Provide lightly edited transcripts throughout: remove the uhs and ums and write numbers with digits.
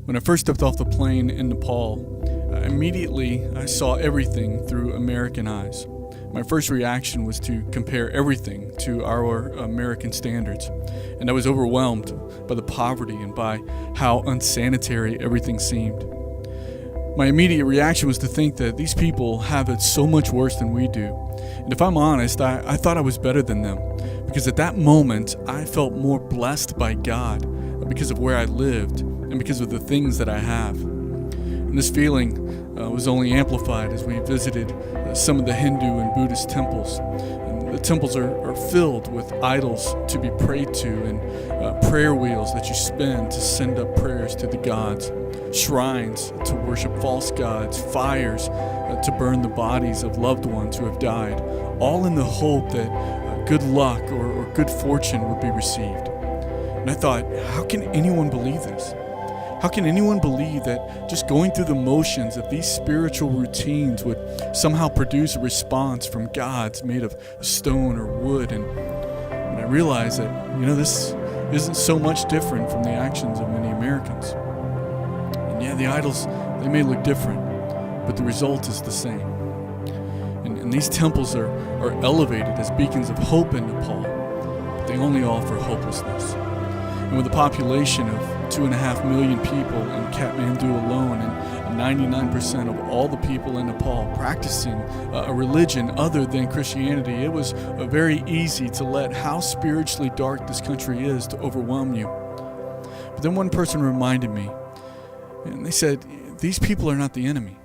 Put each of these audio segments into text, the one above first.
When I first stepped off the plane in Nepal, immediately I saw everything through American eyes. My first reaction was to compare everything to our American standards, and I was overwhelmed by the poverty and by how unsanitary everything seemed. My immediate reaction was to think that these people have it so much worse than we do. And if I'm honest, I thought I was better than them, because at that moment I felt more blessed by God because of where I lived and because of the things that I have. And this feeling was only amplified as we visited some of the Hindu and Buddhist temples. And the temples are filled with idols to be prayed to, and prayer wheels that you spin to send up prayers to the gods, shrines to worship false gods, fires to burn the bodies of loved ones who have died, all in the hope that good luck or good fortune would be received. And I thought, how can anyone believe this? How can anyone believe that just going through the motions of these spiritual routines would somehow produce a response from gods made of stone or wood? And I realized that, this isn't so much different from the actions of many Americans. And yeah, the idols, they may look different, but the result is the same. And these temples are elevated as beacons of hope in Nepal, but they only offer hopelessness. And with a population of 2.5 million people in Kathmandu alone, and 99% of all the people in Nepal practicing a religion other than Christianity, it was very easy to let how spiritually dark this country is to overwhelm you. But then one person reminded me, and they said, these people are not the enemy.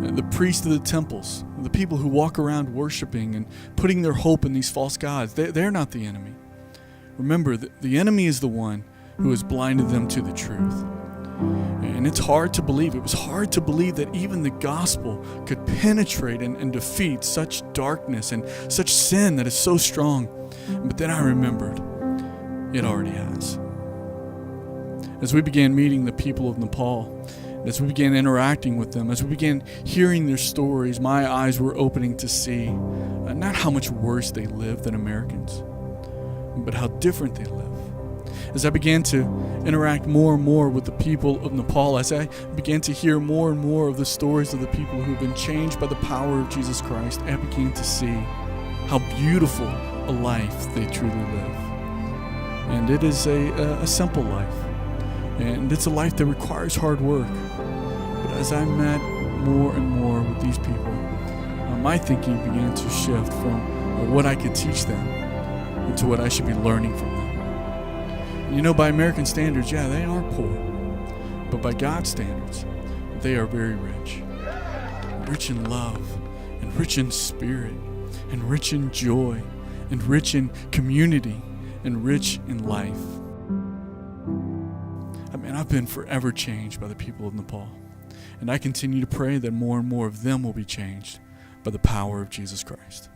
The priests of the temples, the people who walk around worshiping and putting their hope in these false gods, they're not the enemy. Remember, the enemy is the one who has blinded them to the truth. And it's hard to believe. It was hard to believe that even the gospel could penetrate and defeat such darkness and such sin that is so strong. But then I remembered, it already has. As we began meeting the people of Nepal, as we began interacting with them, as we began hearing their stories, my eyes were opening to see not how much worse they live than Americans, but how different they live. As I began to interact more and more with the people of Nepal, as I began to hear more and more of the stories of the people who have been changed by the power of Jesus Christ, I began to see how beautiful a life they truly live. And it is a simple life. And it's a life that requires hard work. But as I met more and more with these people, my thinking began to shift from what I could teach them into what I should be learning from them. By American standards, yeah, they are poor. But by God's standards, they are very rich. Rich in love, and rich in spirit, and rich in joy, and rich in community, and rich in life. I've been forever changed by the people of Nepal. And I continue to pray that more and more of them will be changed by the power of Jesus Christ.